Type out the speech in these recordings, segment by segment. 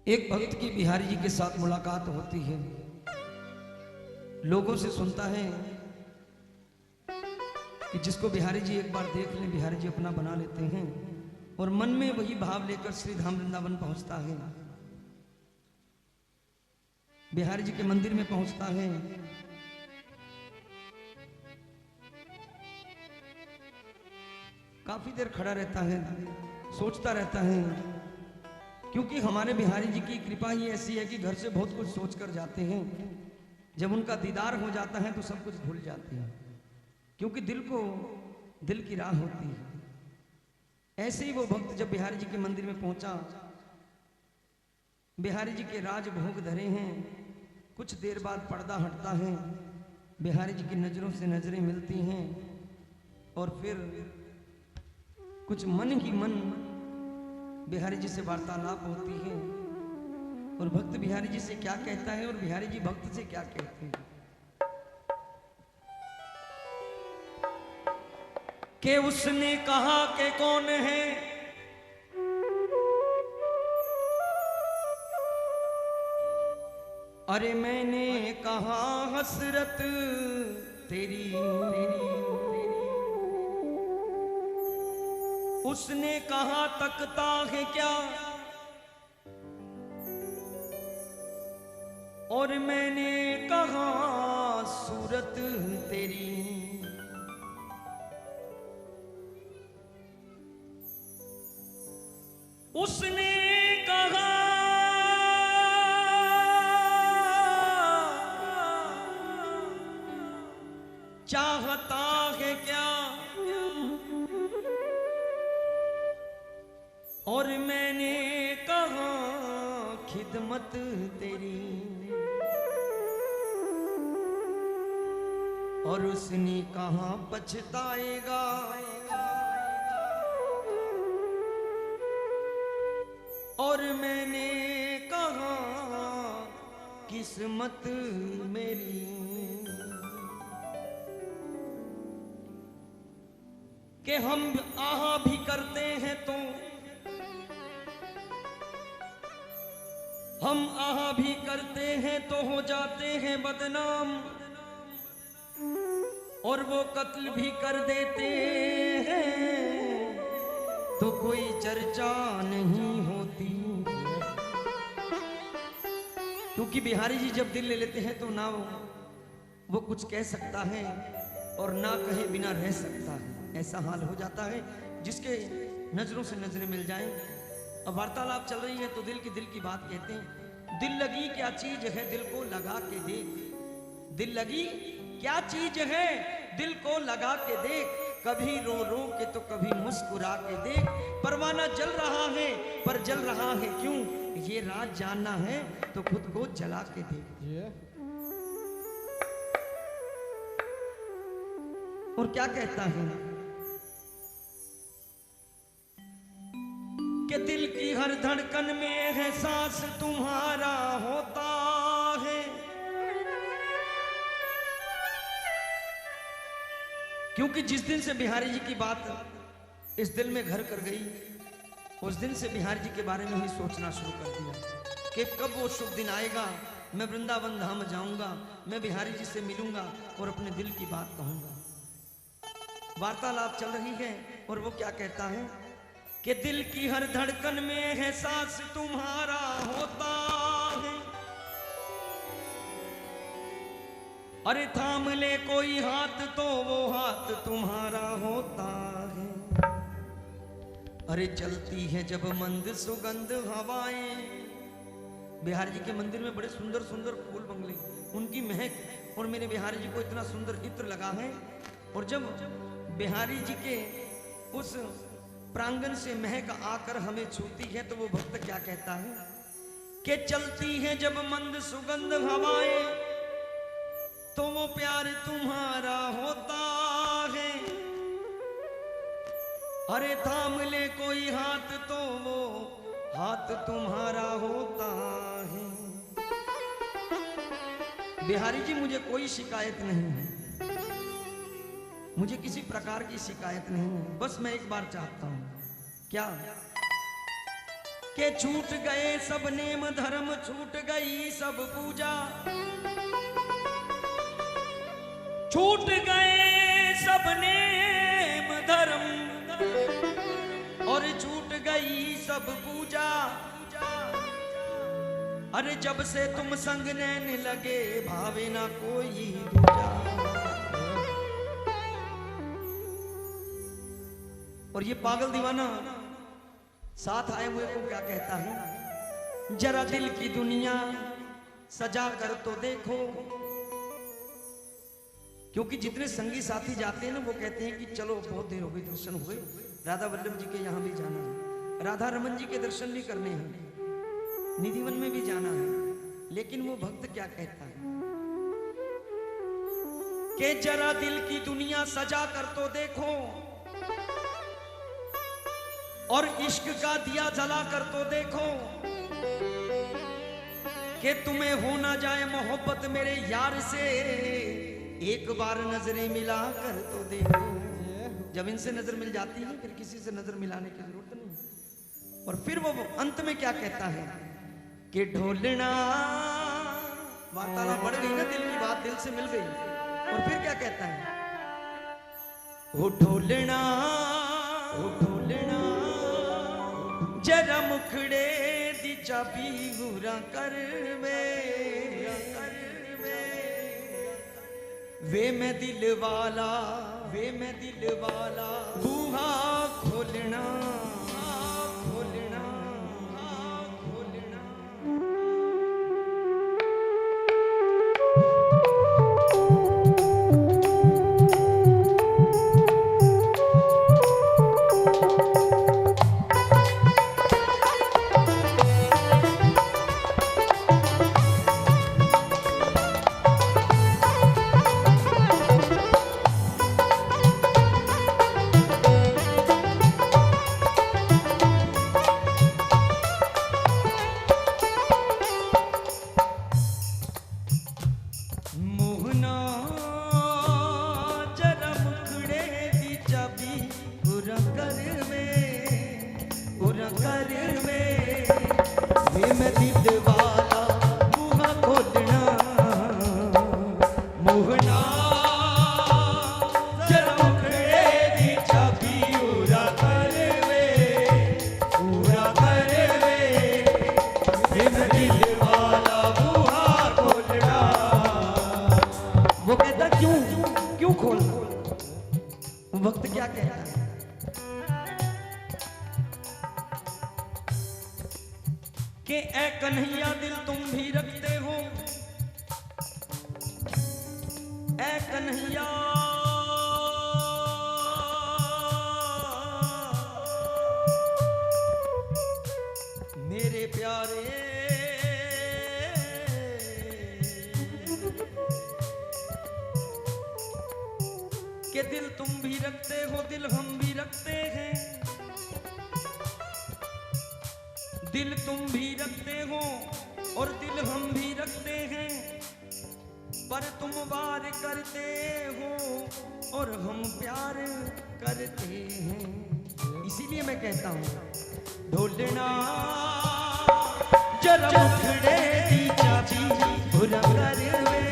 एक भक्त की बिहारी जी के साथ मुलाकात होती है। लोगों से सुनता है कि जिसको बिहारी जी एक बार देख लें बिहारी जी अपना बना लेते हैं, और मन में वही भाव लेकर श्री धाम वृंदावन पहुंचता है। बिहारी जी के मंदिर में पहुंचता है। काफी देर खड़ा रहता है, सोचता रहता है, क्योंकि हमारे बिहारी जी की कृपा ही ऐसी है कि घर से बहुत कुछ सोच कर जाते हैं। जब उनका दीदार हो जाता है तो सब कुछ भूल जाते हैं, क्योंकि दिल की राह होती है। ऐसे ही वो भक्त जब बिहारी जी के मंदिर में पहुंचा, बिहारी जी के राज भोग धरे हैं। कुछ देर बाद पर्दा हटता है, बिहारी जी की नजरों से नजरें मिलती हैं, और फिर कुछ मन ही मन बिहारी जी से वार्तालाप होती है। और भक्त बिहारी जी से क्या कहता है और बिहारी जी भक्त से क्या कहते हैं कि उसने कहा कि कौन है, अरे मैंने कहा हसरत तेरी। उसने कहा तकता है क्या, और मैंने कहा सूरत तेरी। उसने कहा चाहता है क्या, और मैंने कहा खिदमत तेरी। और उसने कहा पछताएगा, और मैंने कहा किस्मत मेरी। कि हम आहा भी करते हैं तो हम आहा भी करते हैं तो हो जाते हैं बदनाम, और वो कत्ल भी कर देते हैं तो कोई चर्चा नहीं होती। क्योंकि बिहारी जी जब दिल ले लेते हैं तो ना वो कुछ कह सकता है और ना कहे बिना रह सकता है। ऐसा हाल हो जाता है जिसके नजरों से नजरें मिल जाएं। अब वार्तालाप चल रही है तो दिल की बात कहते हैं। दिल लगी क्या चीज है दिल को लगा के देख, दिल लगी क्या चीज है दिल को लगा के देख। कभी रो रो के तो कभी मुस्कुरा के देख। परवाना जल रहा है पर जल रहा है क्यों, ये राज जानना है तो खुद को जला के देख। और क्या कहता है कि दिल की हर धड़कन में है सांस तुम्हारा होता है। क्योंकि जिस दिन से बिहारी जी की बात इस दिल में घर कर गई, उस दिन से बिहारी जी के बारे में ही सोचना शुरू कर दिया कि कब वो शुभ दिन आएगा, मैं वृंदावन धाम जाऊंगा, मैं बिहारी जी से मिलूंगा और अपने दिल की बात कहूंगा। वार्तालाप चल रही है और वो क्या कहता है कि दिल की हर धड़कन में है सांस तुम्हारा होता है। अरे थाम ले कोई हाथ तो वो हाथ तुम्हारा होता है। अरे चलती है जब मंद सुगंध हवाएं। बिहारी जी के मंदिर में बड़े सुंदर सुंदर फूल बंगले, उनकी महक, और मेरे बिहारी जी को इतना सुंदर इत्र लगा है। और जब बिहारी जी के उस प्रांगण से महक आकर हमें छूती है तो वो भक्त क्या कहता है कि चलती है जब मंद सुगंध हवाएं तो वो प्यार तुम्हारा होता है। अरे थाम ले कोई हाथ तो वो हाथ तुम्हारा होता है। बिहारी जी मुझे कोई शिकायत नहीं है, मुझे किसी प्रकार की शिकायत नहीं है, बस मैं एक बार चाहता हूं क्या के छूट गए सब नेम धर्म, छूट गई सब पूजा, छूट गए सब नेम धर्म और छूट गई सब पूजा। अरे जब से तुम संग नैन लगे भावे ना कोई दूजा। और ये पागल दीवाना साथ आए हुए को क्या कहता है, जरा दिल की दुनिया सजा कर तो देखो। क्योंकि जितने संगी साथी जाते हैं ना वो कहते हैं कि चलो बहुत देर हो गई, दर्शन हुए, राधा वल्लभ जी के यहाँ भी जाना है, राधा रमन जी के दर्शन भी करने हैं, निधिवन में भी जाना है। लेकिन वो भक्त क्या कहता है कि जरा दिल की दुनिया सजा कर तो देखो और इश्क का दिया जला कर तो देखो कि तुम्हें हो ना जाए मोहब्बत मेरे यार से, एक बार नजरें मिला कर तो देखो। जब इनसे नजर मिल जाती है फिर किसी से नजर मिलाने की जरूरत नहीं। और फिर वो अंत में क्या कहता है कि ढोलना, वार्तालाप बढ़ गई ना, दिल की बात दिल से मिल गई। और फिर क्या कहता है, ओ ढोलना, ओ ढोलना जरा मुखड़े दी चाबी गुरा कर वे मैं दिल वाला, वे मैं दिल वाला बूहा खोलना, खोलना, खोलना। वक्त क्या कहता है कि ए कन्हैया दिल तुम भी रखते हो, ए कन्हैया मेरे प्यारे, कि दिल तुम भी रखते हो, दिल हम भी रखते हैं, दिल तुम भी रखते हो और दिल हम भी रखते हैं, पर तुम वार करते हो और हम प्यार करते हैं। इसीलिए मैं कहता हूं ढोलना जरा मुखड़े दी चाबी बुरा कर वे,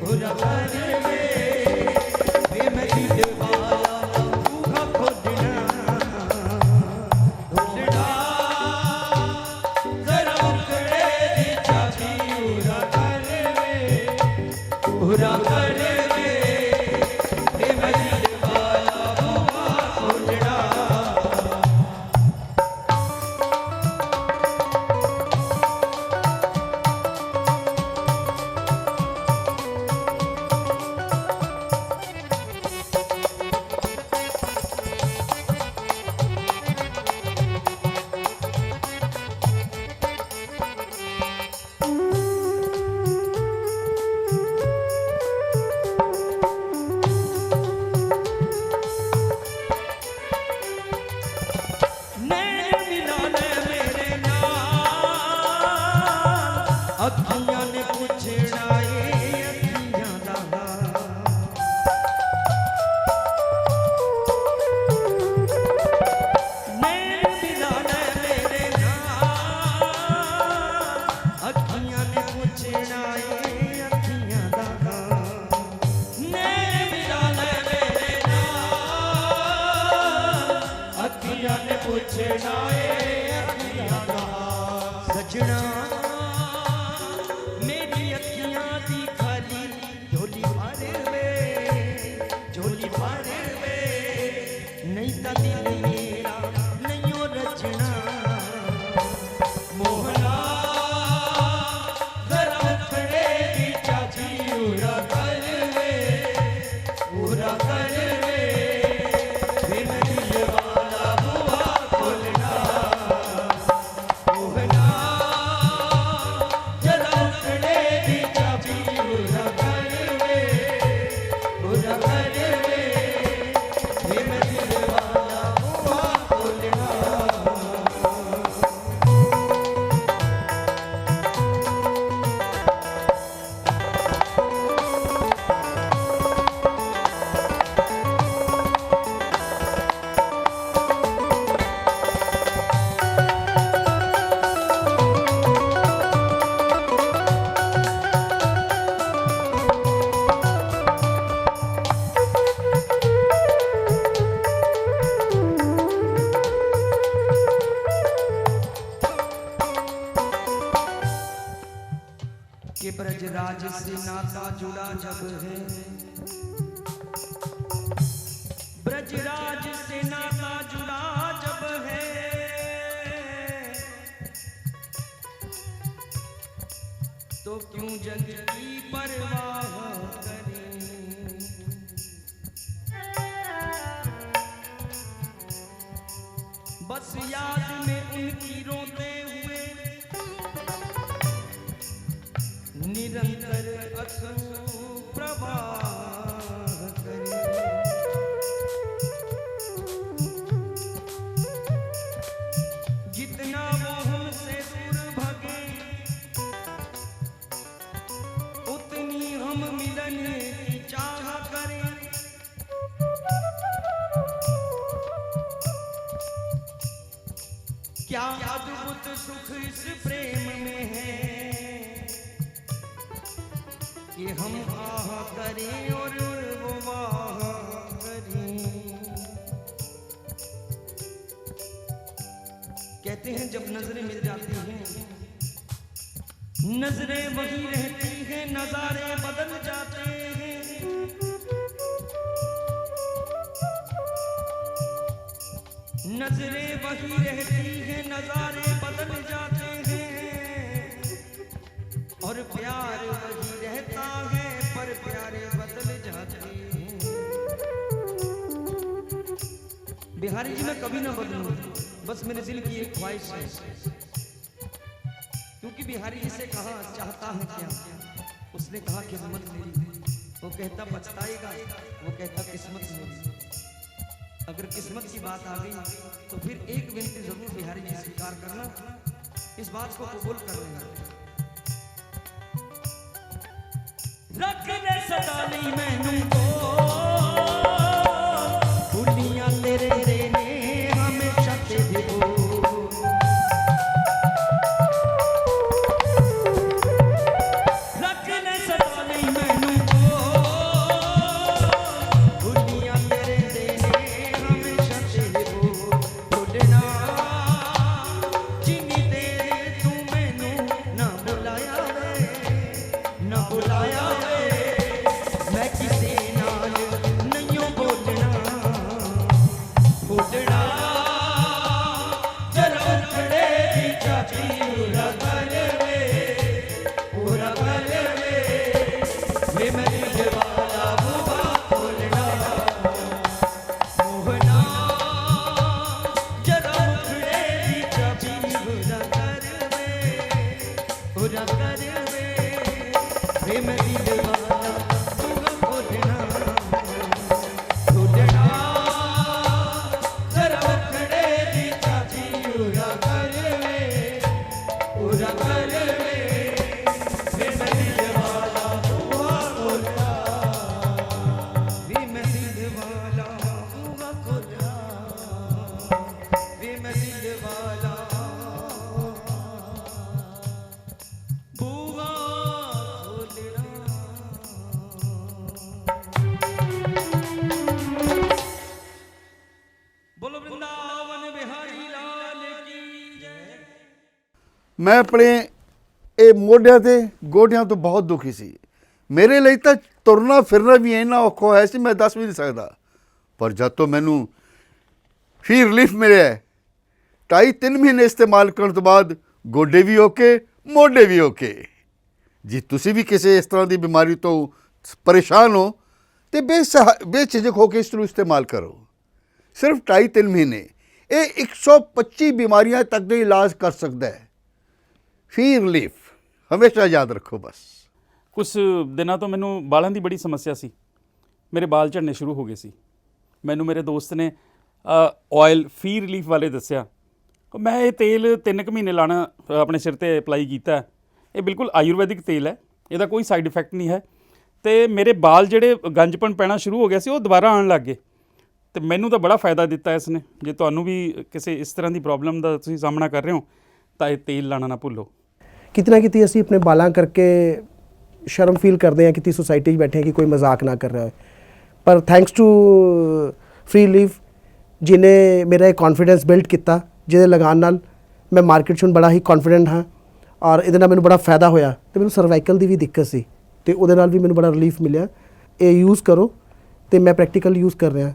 बुरा कर वे मैं दिल वाला बूहा खोलना, ढोलना जरा मुखड़े दी चाबी बुरा कर वे, बुरा कर वे मैं दिल वाला बूहा खोलना। अखियां ने पूछना ये अखियां दा, नैन मिलाने मेरे सजना मेरी अखियां दी खाली झोली भर वे, झोली भर वे, नहीं ता दिल मेरा नैयो रचना। मोहना जरा उखड़े दी चाची उरा कर वे, उरा कर वे, फिर दिल वाला बुआ खोलना। मोहना जरा उखड़े दी चाची उरा कर वे, उरा कर वे, फिर दिल वाला बुआ खोलना। कि ब्रजराज से नाता जुड़ा जब है, ब्रजराज से नाता जुड़ा जब है, तो क्यों जग की परवाह करें। बस याद में उनकी रोते हुए निरंतर अश्रु प्रवाह करें। जितना वो हमसे दूर भगे, उतनी हम मिलन की चाह करें। क्या अद्भुत सुख इस प्रेम में है कि हम आह करें और वो वाह करें। कहते हैं जब नजरें मिल जाती हैं, नजरें वही रहती हैं, नजारे बदल जाते हैं। नजरें वही रहती हैं, नजारे बदल जाते हैं, और प्यार वही रहता है पर प्यारे बदल जाते हैं। बिहारी जी मैं कभी ना बदलूं, बस मेरे दिल की एक ख्वाहिश है। क्योंकि बिहारी जी से कहा चाहता है क्या, उसने कहा किस्मत मेरी, वो कहता पछताएगा, वो कहता किस्मत मेरी। अगर किस्मत की बात आ गई तो फिर एक विनती जरूर बिहारी जी स्वीकार करना, इस बात को कबूल कर लेना। रख ले सदा नहीं मैनू को, दुनिया तेरे देने हमेशा तेरे को। रख ले सदा नहीं मैनू को, दुनिया तेरे देने हमेशा तेरे को। भूलना जिनी देर तू मैनू ना बुलाया वे, ना बुलाया वे, मैं किसे नाल नहीं बोलना। बोलना जरा उखड़े दी चाची उरा कर वे, उरा कर वे, मैं दिल वाला बुआ खोलना। मोहना जरा उखड़े दी चाची उरा कर वे, उरा कर वे, मैं दिल वाला बुआ खोलना। खोलना जरा उखड़े दी चाची उरा कर वे, उरा कर वे, मैं दिल वाला बुआ खोलना। मैं दिल वाला बुआ खोलना, मैं दिल वाला बुआ खोलना। बोलो वृंदावन बिहारी लाल की जय। ਮੈਂ ਆਪਣੇ ਇਹ ਮੋਢਿਆਂ ਤੇ ਗੋਡਿਆਂ ਤੋਂ ਬਹੁਤ ਦੁਖੀ ਸੀ। ਮੇਰੇ ਲਈ ਤਾਂ ਤੁਰਨਾ ਫਿਰਨਾ ਵੀ ਇੰਨਾ ਔਖਾ ਹੋਇਆ ਸੀ, ਮੈਂ ਦੱਸ ਵੀ ਨਹੀਂ ਸਕਦਾ। ਪਰ ਜਦ ਤੋਂ ਮੈਨੂੰ ਫੀ ਰਿਲੀਫ ਮਿਲਿਆ 2.5-3 ਮਹੀਨੇ ਇਸਤੇਮਾਲ ਕਰਨ ਤੋਂ ਬਾਅਦ ਗੋਡੇ ਵੀ ਓਕੇ, ਮੋਢੇ ਵੀ ਓਕੇ। ਜੀ ਤੁਸੀਂ ਵੀ ਕਿਸੇ ਇਸ ਤਰ੍ਹਾਂ ਦੀ ਬਿਮਾਰੀ ਤੋਂ ਪਰੇਸ਼ਾਨ ਹੋ तो बेझिझक होकर इसको इस्तेमाल करो। सिर्फ 2.5-3 महीने ये 125 बीमारियां तक का इलाज कर सकता है। फी रिलीफ हमेशा याद रखो। बस कुछ दिनों तो मैनू बालों की बड़ी समस्या सी, मेरे बाल झड़ने शुरू हो गए सी। मैनू मेरे दोस्त ने ऑयल फी रिलीफ वाले दसिया, मैं ये तेल 3 महीने लाना अपने सिर ते अप्लाई किया। ये बिल्कुल आयुर्वैदिक तेल है, इसका कोई साइड इफेक्ट नहीं है। तो मेरे बाल ਜਿਹੜੇ ਗੰਜਪਣ ਪੈਣਾ ਸ਼ੁਰੂ ਹੋ ਗਿਆ ਸੀ ਉਹ ਦੁਬਾਰਾ ਆਉਣ ਲੱਗ ਗਏ। ਤੇ ਮੈਨੂੰ ਤਾਂ ਬੜਾ ਫਾਇਦਾ ਦਿੱਤਾ ਇਸ ਨੇ। ਜੇ ਤੁਹਾਨੂੰ ਵੀ ਕਿਸੇ ਇਸ ਤਰ੍ਹਾਂ ਦੀ ਪ੍ਰੋਬਲਮ ਦਾ ਤੁਸੀਂ ਸਾਹਮਣਾ ਕਰ ਰਹੇ ਹੋ ਤਾਂ ਇਹ ਤੇਲ ਲਾਣਾ ਨਾ ਭੁੱਲੋ। ਕਿਤਨਾ ਕਿਤੇ ਅਸੀਂ ਆਪਣੇ ਬਾਲਾਂ ਕਰਕੇ ਸ਼ਰਮ ਫੀਲ ਕਰਦੇ ਹਾਂ ਕਿ ਸੋਸਾਇਟੀ 'ਚ ਬੈਠੇ ਹਾਂ ਕਿ ਕੋਈ ਮਜ਼ਾਕ ਨਾ ਕਰ ਰਿਹਾ ਹੈ, ਪਰ ਥੈਂਕਸ ਟੂ ਫ੍ਰੀ ਲੀਫ ਜਿਹਨੇ ਮੇਰਾ ਇਹ ਕੌਨਫੀਡੈਂਸ ਬਿਲਡ ਕੀਤਾ, ਜਿਹਦੇ ਲਗਾਉਣ ਨਾਲ ਮੈਂ ਮਾਰਕੀਟ 'ਚ ਹੁਣ ਬੜਾ ਹੀ ਕੌਨਫੀਡੈਂਟ ਹਾਂ ਔਰ ਇਹਦੇ ਨਾਲ ਮੈਨੂੰ ਬੜਾ ਫਾਇਦਾ ਹੋਇਆ। ਤੇ ਮੈਨੂੰ ਸਰਵਾਈਕਲ ਦੀ ਵੀ ਦਿੱਕਤ ਸੀ ਤੇ ਉਹਦੇ ਨਾਲ ਵੀ ਮੈਨੂੰ ਬੜਾ ਰਿਲੀਫ ਮਿਲਿਆ। ਇਹ ਯੂਜ਼ ਕਰੋ ਤੇ ਮੈਂ ਪ੍ਰੈਕਟੀਕਲ ਯੂਜ਼ ਕਰ ਰਿਹਾ।